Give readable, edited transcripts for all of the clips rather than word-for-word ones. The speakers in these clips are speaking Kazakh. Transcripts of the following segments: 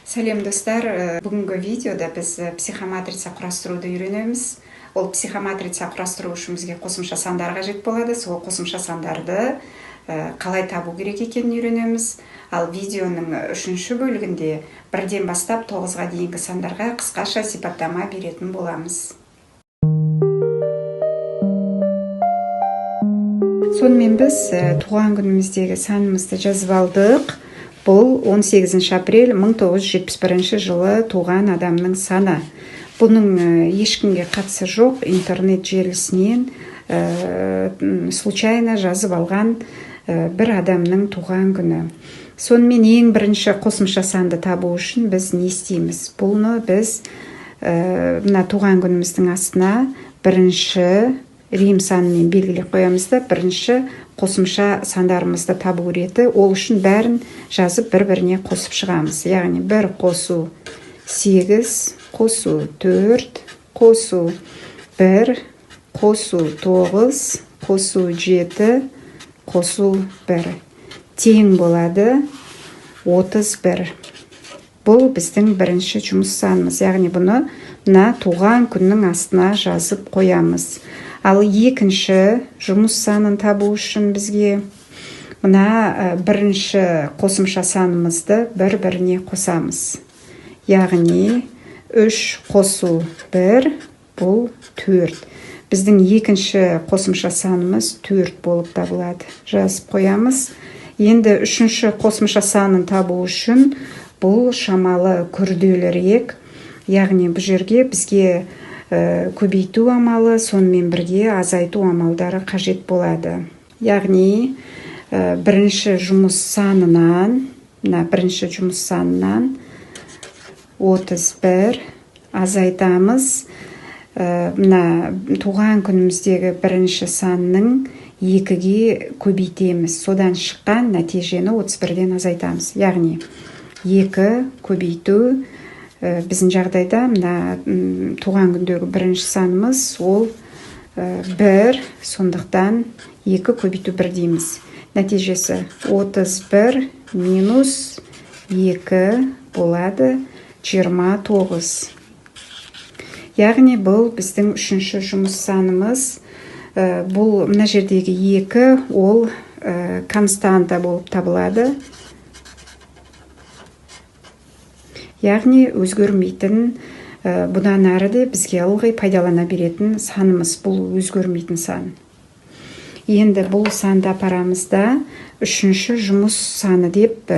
Сәлем достар, бүгінгі видеода біз психоматрица құрастыруды үйренеміз. Ол психоматрица құрастыру үшін бізге қосымша сандар қажет болады. Сол қосымша сандарды қалай табу керек екенін үйренеміз. Ал видеоның үшінші бөлігінде 1-ден бастап 9-ға дейінгі сандарға қысқаша сипаттама беретін боламыз. Сонымен біз туған күніміздегі санымызды жазып алдық. Бұл 18 апрель 1971 жылы туған адамның саны. Бұның ешкімге қатысы жоқ, интернет желісінен случайно жазып алған бір адамның туған күні. Сонымен ең бірінші қосымша санды табу үшін біз не істейміз? Бұны біз мына туған күніміздің астына бірінші рим санымен белгілеп қоямыз да, бірінші қосымша сандарымызды табу реті. Ол үшін бәрін жазып бір-біріне қосып шығамыз. Яғни 1 қосу 8, қосу 4, қосу 1, қосу 9, қосу 7, қосу 1. Тең болады 31. Бұл біздің бірінші жұмыс санымыз. Яғни бұны туған күннің астына жазып қоямыз. Ал екінші жұмыс санын табу үшін бізге бірінші қосымша санымызды бір-біріне қосамыз. Яғни 3 қосу 1, бұл 4. Біздің екінші қосымша санымыз 4 болып табылады. Жазып қоямыз. Енді үшінші қосымша санын табу үшін бұл шамалы күрделірек. Яғни бұл жерге бізге көбейту амалы, сонымен бірге азайту амалдары қажет болады. Яғни бірінші жұмыс санынан 31 азайтамыз. Туған күніміздегі бірінші санның 2-ге көбейтеміз. Содан шыққан нәтижені 31-ден азайтамыз. Яғни 2 көбейту біздің жағдайда туған күндегі бірінші санымыз ол 1, сондықтан 2 көбейту 1 дейміз. Нәтижесі 31 минус 2 болады 29. Яғни бұл біздің үшінші жұмыс санымыз. Бұл мына жердегі 2 ол константа болып табылады. Яғни өзгермейтін, бұдан әрі де бізге ылғи пайдалана беретін санымыз. Бұл өзгермейтін сан. Енді бұл санды апарамызда үшінші жұмыс саны деп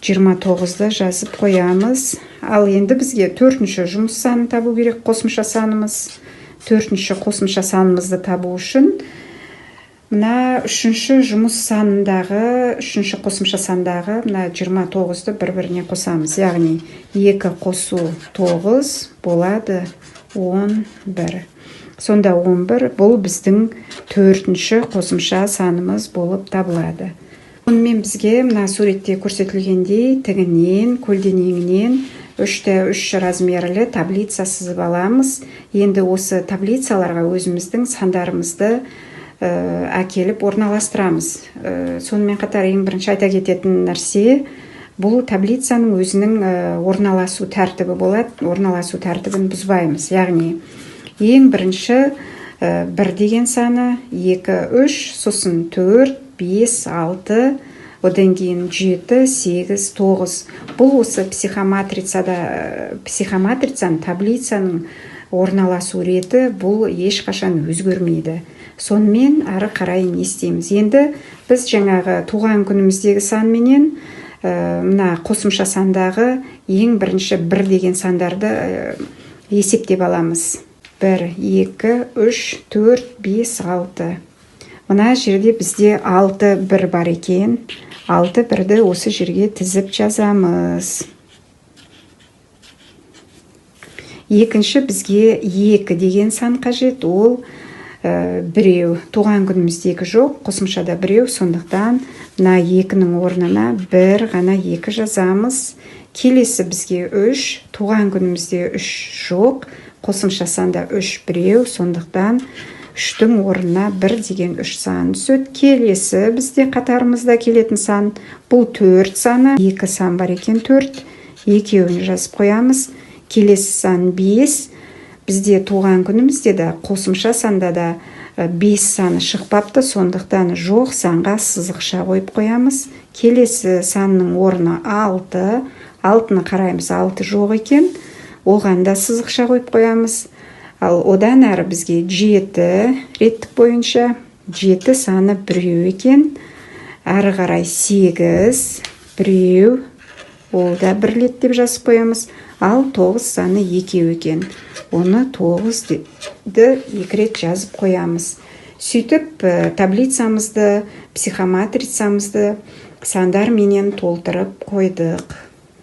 29-ды жазып қоямыз. Ал енді бізге төртінші жұмыс санын табу керек, қосымша санымыз. Төртінші қосымша санымызды табу үшін үшінші жұмыс санындағы, үшінші қосымша сандағы 29-ды бір-біріне қосамыз. Яғни 2 қосу 9 болады 11. Сонда 11 бұл біздің төртінші қосымша санымыз болып табылады. Онымен бізге суретте көрсетілгендей тігінен, көлденеңінен 3x3 размерлі таблица сызып аламыз. Енді осы таблицаларға өзіміздің сандарымызды әкеліп орналастырамыз. Сонымен қатар ең бірінші айта кететін нәрсе, бұл таблицаның өзінің орналасу тәртібі болады. Орналасу тәртібін бұзбаймыз. Яғни ең бірінші 1 деген саны 2, 3, сосын 4, 5, 6, одан кейін 7, 8, 9. Бұл осы психоматрицаның таблицаның орналасу реті бұл ешқашан өзгермейді. Сонымен ары қарай не істейміз? Енді біз жаңағы туған күніміздегі санменен қосымша сандағы ең бірінші 1 деген сандарды есептеп аламыз. 1, 2, 3, 4, 5, 6. Мына жерде бізде 6 1 бар екен. 6 1-ді осы жерге тізіп жазамыз. Екінші бізге 2 деген сан қажет. Ол біреу, туған күніміздегі жоқ, қосымшада біреу, сондықтан 2-нің орнына 1 ғана 2 жазамыз. Келесі бізге 3, туған күнімізде 3 жоқ, қосымша санда 3 біреу, сондықтан 3-тің орнына 1 деген 3 сан түседі. Келесі бізде қатарымызда келетін сан, бұл 4 саны, 2 сан бар екен 4. екеуін жазып қоямыз. Келесі сан 5. Бізде туған күнімізде де қосымша санда да 5 саны шықпапты, сондықтан жоқ санға сызықша қойып қоямыз. Келесі санның орны 6. 6-ны қараймыз, 6 жоқ екен. Оған да сызықша қойып қоямыз. Ал одан әрі бізге 7 реттік бойынша 7 саны 1 екен. Әрі қарай 8 1, ол да 1 рет деп жазып қоямыз. Ал 9 саны 2 екен. Оны 9-ды 2 рет жазып қоямыз. Сөйтіп таблицамызды, психоматрицамызды сандар менен толтырып қойдық.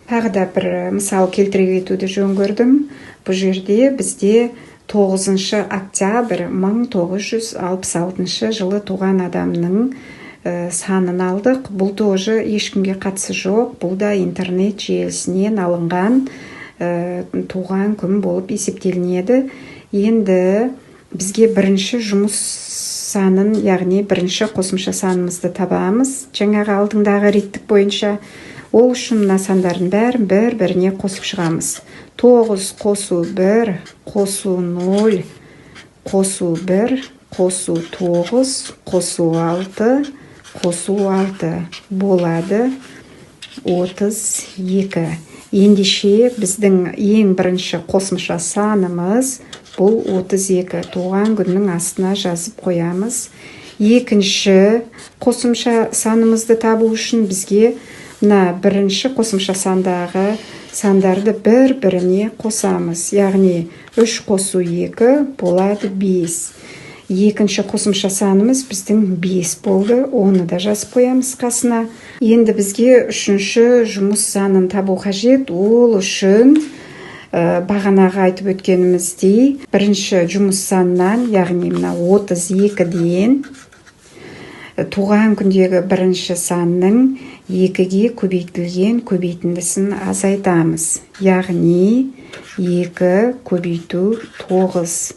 Тағы да бір мысал келтіре кетуді жөн көрдім. Бұл жерде бізде 9 октябрь 1966 жылы туған адамның санын алдық. Бұл тоже ешкімге қатысы жоқ. Бұл да интернет желісінен алынған туған күн болып есептелінеді. Енді бізге бірінші жұмыс санын, яғни бірінші қосымша санымызды табамыз. Жаңағы алдыңдағы реттік бойынша. Ол үшін мына сандардың бәрін бір-біріне қосып шығамыз. 9 қосу 1, қосу 0, қосу 1, қосу 9, қосу 6, қосу 6 болады 32. Ендеше біздің ең бірінші қосымша санымыз бұл 32. Туған күннің астына жазып қоямыз. Екінші қосымша санымызды табу үшін бізге мына бірінші қосымша сандағы сандарды бір-біріне қосамыз. Яғни 3 қосу 2 болады 5. Екінші қосымша санымыз біздің 5 болды. Оны да жазып қоямыз қасына. Енді бізге үшінші жұмыс санын табу қажет. Ол үшін бағанағы айтып өткеніміздей бірінші жұмыс санынан, яғни мына 32-ден туған күндегі бірінші санның 2-ге көбейтілген көбейтіндісін азайтамыз. Яғни 2 көбейту 9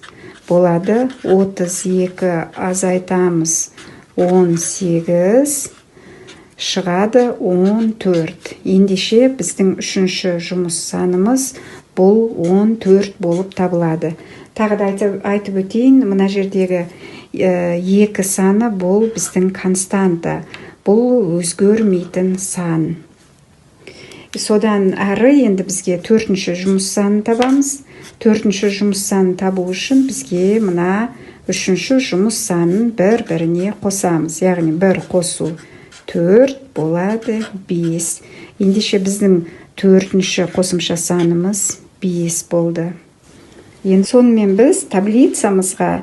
болады. 32 азайтамыз 18 шығады 14. Ендеше біздің үшінші жұмыс санымыз бұл 14 болып табылады. Тағы да айтып өтейін, мына жердегі 2 саны бұл біздің константа. Бұл өзгермейтін сан. Содан әрі енді бізге 4-ші жұмыс санын табамыз. 4-ші жұмыс санын табу үшін бізге мына 3-ші жұмыс санын бір-біріне қосамыз. Яғни 1 қосу 4 болады 5. Ендеше біздің 4-ші қосымша санымыз 5 болды. Енді сонымен біз таблицамызға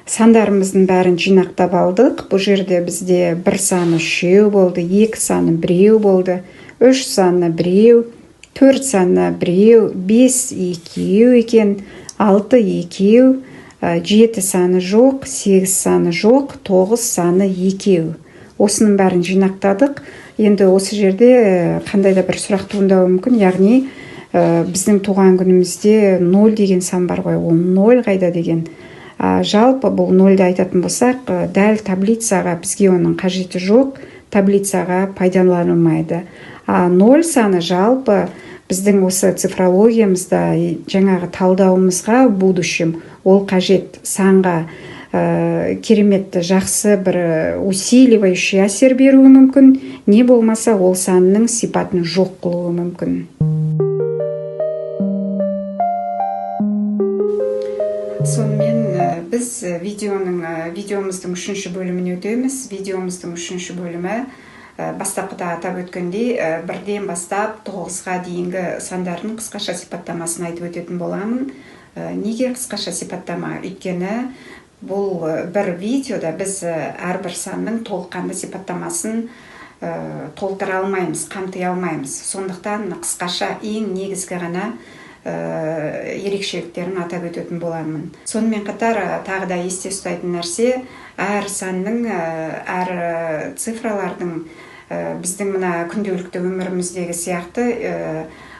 сандарымыздың бәрін жинақтап алдық. Бұл жерде бізде 1 саны 3 болды, 2 саны 1 болды, 3 саны 1, 4 саны 1, 5 2 екен, 6 2, 7 саны жоқ, 8 саны жоқ, 9 саны 2. Осының бәрін жинақтадық. Енді осы жерде қандай да бір сұрақ туындауы мүмкін. Яғни біздің туған күнімізде 0 деген сан бар ғой, ол 0 қайда деген. Жалпы бұл 0-ді айтатын болсақ, дәл таблицаға бізге оның қажеті жоқ, таблицаға пайдаланылмайды. 0 саны жалпы біздің осы цифрологиямызда жаңағы талдауымызға в будущем ол қажет санға кереметті жақсы бір усиливающий әсер беруі мүмкін, не болмаса ол санның сипатын жоқ қылуы мүмкін. Сонымен біз видеомыздың 3-ші бөліміне өтеміз. Видеомыздың 3-ші бөлімі бастапқыда атап өткендей 1-ден бастап 9-ға дейінгі сандардың қысқаша сипаттамасын айтып өтетін боламын. Неге қысқаша сипаттама? Өйткені бұл бір видеода біз әрбір санның толыққанды сипаттамасын толтыра алмаймыз, қамти алмаймыз. Сондықтан қысқаша ең негізгі ғана ерекшеліктерін атап өтетін боламын. Сонымен қатар тағы да есте ұстайтын нәрсе, әр санның, әр цифралардың біздің мына күнделікті өміріміздегі сияқты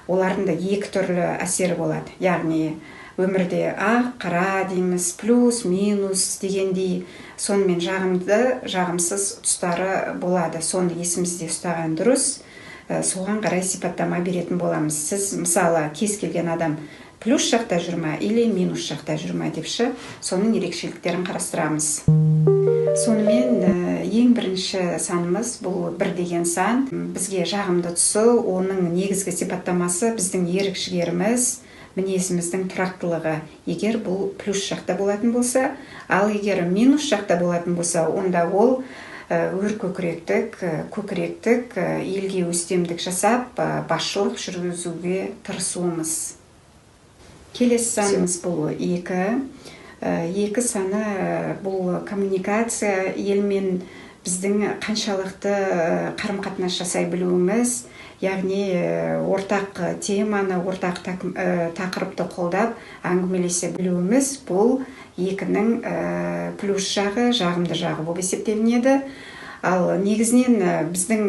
олардың да 2 түрлі әсері болады. Яғни өмірде ақ, қара дейміз, плюс, минус дегендей, сонымен жағымды, жағымсыз тұстары болады. Соны есімізде ұстаған дұрыс. соған қарай сипаттама беретін боламыз. Сіз мысалы кез келген адам плюс жақта жүр ма или минус жақта жүр ма депші, соның ерекшеліктерін қарастырамыз. Сонымен ең бірінші санымыз бұл 1 деген сан. Бізге жағымды тұсы, оның негізгі сипаттамасы біздің ерік-жігеріміз, мінезіміздің тұрақтылығы. Егер бұл плюс жақта болатын болса, ал егер минус жақта болатын болса, онда ол өркөкіректік, елге өстемдік жасап, басшылық жүргізуге тырысуымыз. Келесі санымыз бұл 2. 2 саны бұл коммуникация, елмен біздің қаншалықты қарым-қатынас жасай білуіміз, яғни ортақ теманы, ортақ тақырыпты қолдап әңгімелесе білуіміз, бұл 2-нің плюс жағы, жағымды жағы болып есептелінеді. Ал негізінен біздің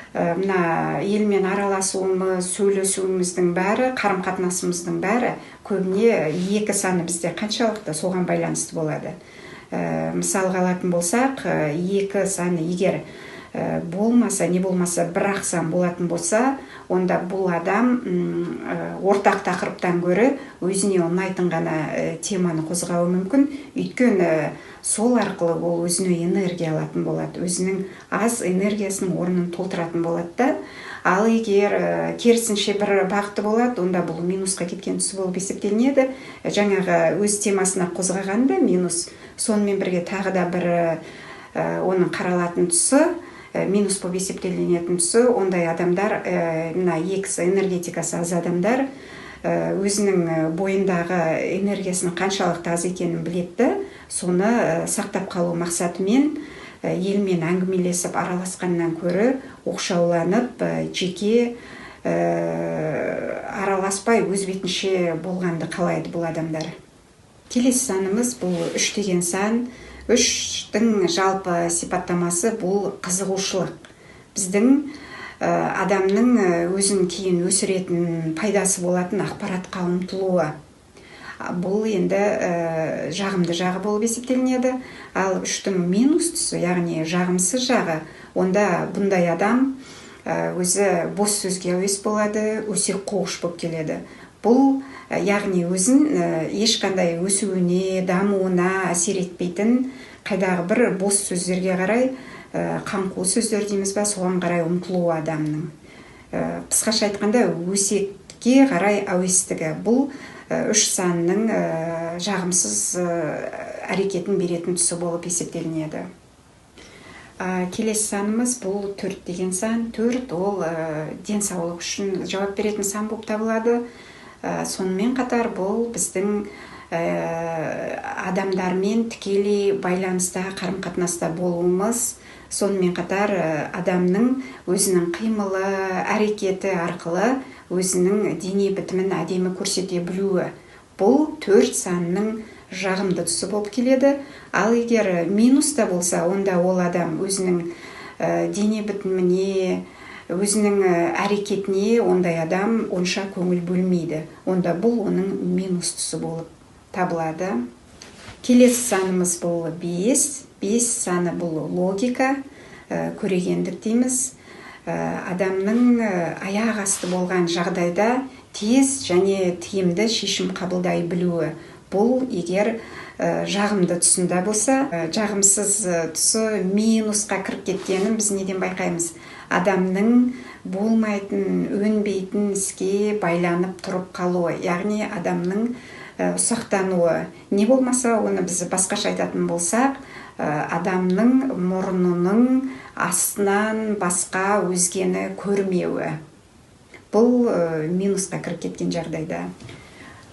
мына елмен араласуымыз, сөйлесуіміздің бәрі, қарым-қатынасымыздың бәрі көбіне 2 саны бізде қаншалықты соған байланысты болады. Мысалға алатын болсақ, 2 саны егер болмаса, не болмаса 1 сан болатын болса, онда бұл адам ортақ тақырыптан гөрі өзіне ұнайтын ғана теманы қозғауы мүмкін. Өйткені сол арқылы ол өзіне энергия алатын болады, өзінің аз энергиясының орнын толтыратын болады да. Ал егер керісінше бір бағыты болады, онда бұл минусқа кеткен тұсы болып есептелінеді. Жаңағы өз темасына қозғағанда минус, сонымен бірге тағы да бір оның қаралатын тұсы, минус болып есептелінетін тұсы, ондай адамдар, мына X энергетикасы аз адамдар, өзінің бойындағы энергиясының қаншалықты аз екенін біледі, соны сақтап қалу мақсатымен елмен әңгімелесіп араласқаннан көрі оқшауланып, жеке араласпай өз бетінше болғанды қалайды бұл адамдар. Келесі санымыз бұл 3 деген сан. 3-тің жалпы сипаттамасы бұл қызығушылық. Біздің адамның өзін кейін өсіретін, пайдасы болатын ақпаратқа ұмтылуы. Бұл енді жағымды жағы болып есептелінеді. Ал 3-тің минус тұсы, яғни жағымсыз жағы, онда бұндай адам өзі бос сөзге әуес болады, өсек қуғыш болып келеді. Бұл яғни өзін ешқандай өсуіне, дамуына әсер етпейтін, қайдағы бір бос сөздерге қарай, қаңқу сөздер дейміз ба, соған қарай ұмтылуы адамның. Қысқаша айтқанда, өсекке қарай әуестігі. Бұл 3 санның жағымсыз әрекетін беретін тұсы болып есептелінеді. Келесі санымыз бұл 4 деген сан. 4 ол денсаулық үшін жауап беретін сан болып табылады. Сонымен қатар бұл біздің адамдармен тікелей байланыста, қарым-қатынаста болуымыз, сонымен қатар адамның өзінің қимылы, әрекеті арқылы өзінің дене бітімін әдемі көрсете білуі. Бұл 4 санның жағымды тұсы болып келеді. Ал егер минуста болса, онда ол адам өзінің дене бітіміне, өзінің әрекетіне ондай адам онша көңіл бөлмейді. Онда бұл оның минус тұсы болып табылады. Келесі санымыз бұл 5. 5 саны бұл логика, көрегендік дейміз. Адамның аяқ асты болған жағдайда тез және тиімді шешім қабылдай білуі. Бұл егер жағымды тұсында болса, жағымсыз тұсы минусқа кіріп кеткенін біз неден байқаймыз? Адамның болмайтын, өнбейтін іске байланып тұрып қалуы, яғни адамның ұсақтануы. Не болмаса, оны біз басқаша айтатын болсақ, адамның мұрнының астынан басқа өзгені көрмеуі. Бұл минусқа кіріп кеткен жағдайда.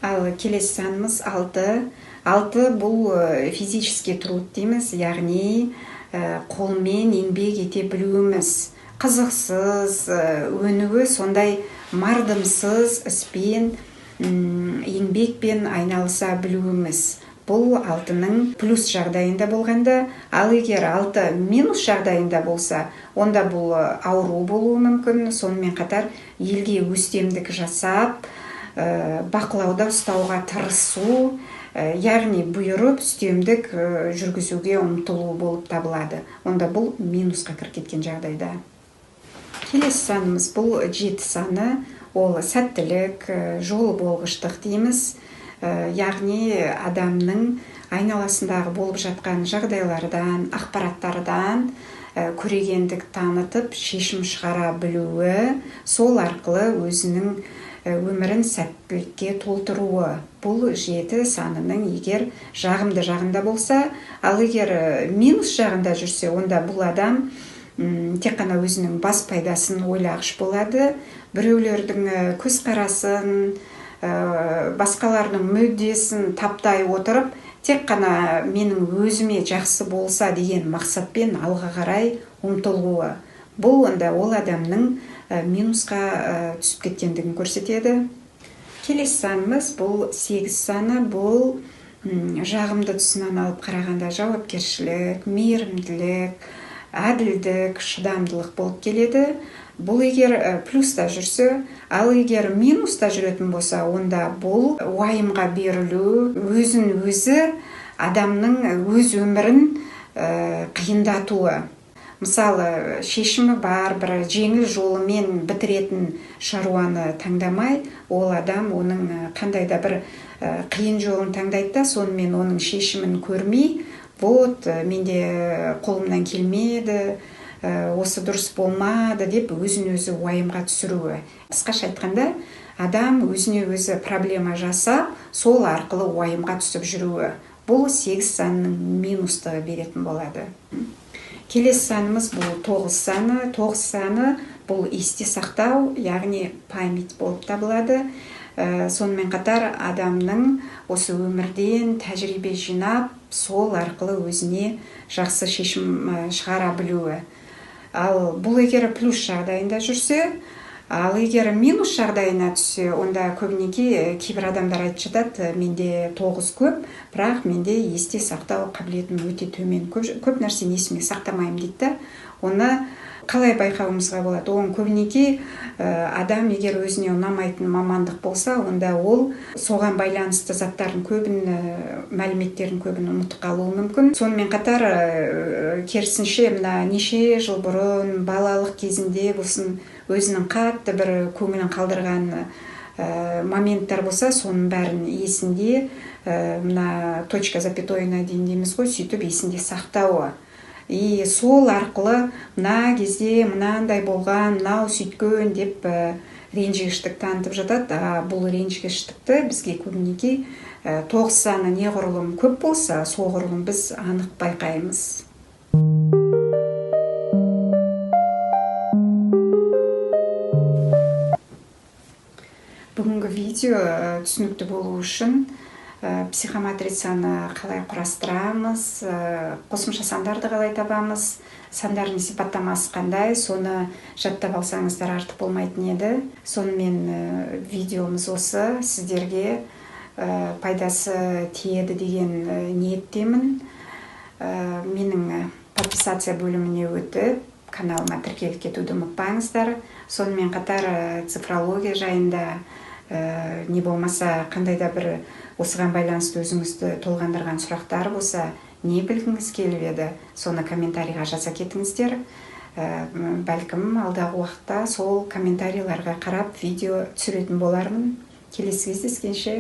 Ал келесі санымыз 6. 6 бұл физический труд дейміз, яғни қолмен еңбек ете білуіміз. Қызықсыз, өнуі сондай мардымсыз іспен, еңбекпен айналыса білуіміз. Бұл 6-ның плюс жағдайында болғанда, ал егер 6 минус жағдайында болса, онда бұл ауру болуы мүмкін, сонымен қатар елге өстемдік жасап, бақылауда ұстауға тырысу, яғни бұйырып үстемдік жүргізуге ұмтылу болып табылады. Онда бұл минусқа кіріп кеткен жағдайда. Келесі санымыз бұл 7 саны, ол сәттілік, жол болғыштық дейміз. Яғни адамның айналасындағы болып жатқан жағдайлардан, ақпараттардан көрегендік танытып, шешім шығара білуі, сол арқылы өзінің өмірін сәттілікке толтыруы. Бұл 7 санының егер жағымды болса, ал егер минус жағында жүрсе, онда бұл адам тек қана өзінің бас пайдасын ойлағыш болады, біреулердің көзқарасын, басқалардың мүддесін таптай отырып, тек қана менің өзіме жақсы болса деген мақсатпен алға қарай ұмтылуы. Бұл онда ол адамның минусқа түсіп кеткендігін көрсетеді. Келесі санымыз бұл 8 саны, бұл жағымды тұсынан алып қарағанда жауапкершілік, мейірімділік, әділдік, шыдамдылық болып келеді. Бұл егер плюста жүрсе, ал егер минуста жүретін болса, онда бұл уайымға берілу, өзін өзі адамның өз өмірін қиындатуы. Мысалы, шешімі бар, бір жеңіл жолымен бітіретін шаруаны таңдамай, ол адам оның қандай да бір қиын жолын таңдайды да, сонымен оның шешімін көрмей, менде қолымнан келмеді, осы дұрыс болмады деп өзін өзі уайымға түсіруі. Қысқаша айтқанда, адам өзіне өзі проблема жасап, сол арқылы уайымға түсіп жүруі. Бұл 8 санның минустығы беретін болады. Келесі санымыз бұл 9 саны. 9 саны бұл есте сақтау, яғни память болып табылады. Сонымен қатар адамның осы өмірден тәжірибе жинап, сол арқылы өзіне жақсы шешім шығара білуі. Ал бұл егер плюс жағдайында жүрсе, ал егер минус жағдайына түссе, онда көбінесе кейбір адамдар айтып жатады, менде 9 көп, бірақ менде есте сақтау қабілетім өте төмен. Көп нәрсені есіме сақтамаймын дейді. Оны қалай байқауымызға болады? Оған көбінесе адам егер өзіне ұнамайтын мамандық болса, онда ол соған байланысты заттардың көбін, мәліметтердің көбін ұмытып қалуы мүмкін. Сонымен қатар керісінше, неше жыл бұрын балалық кезінде болсын, өзінің қатты бір көңілін қалдырған моменттер болса, соның бәрін есінде, точка запятойына дейін дейміз ғой, сөйтіп есінде сақтауы. И сол арқылы мына кезде мынандай болған, мынау сөйткен деп ренжігіштік танытып жатады. Бұл ренжігіштікті бізге көбінесе 9 саны неғұрлым көп болса, соғұрлым біз анық байқаймыз. Бүгінгі видео түсінікті болу үшін психоматрицаны қалай құрастырамыз, қосымша сандарды қалай табамыз, сандардың сипаттамасы қандай, соны жаттап алсаңыздар артық болмайтын еді. Сонымен видеомыз осы, сіздерге пайдасы тиеді деген ниеттемін. Менің подписация бөліміне өтіп, каналыма тіркеліп кетуді ұмытпаңыздар. Сонымен қатар цифрология жайында не болмаса қандай да бір осыған байланысты өзіңізді толғандырған сұрақтар болса, не білгіңіз келіп еді, соны комментарийға жаза кетіңіздер. Бәлкім алдағы уақытта сол комментарийларға қарап видео түсіретін болармын. Келесі кездескенше.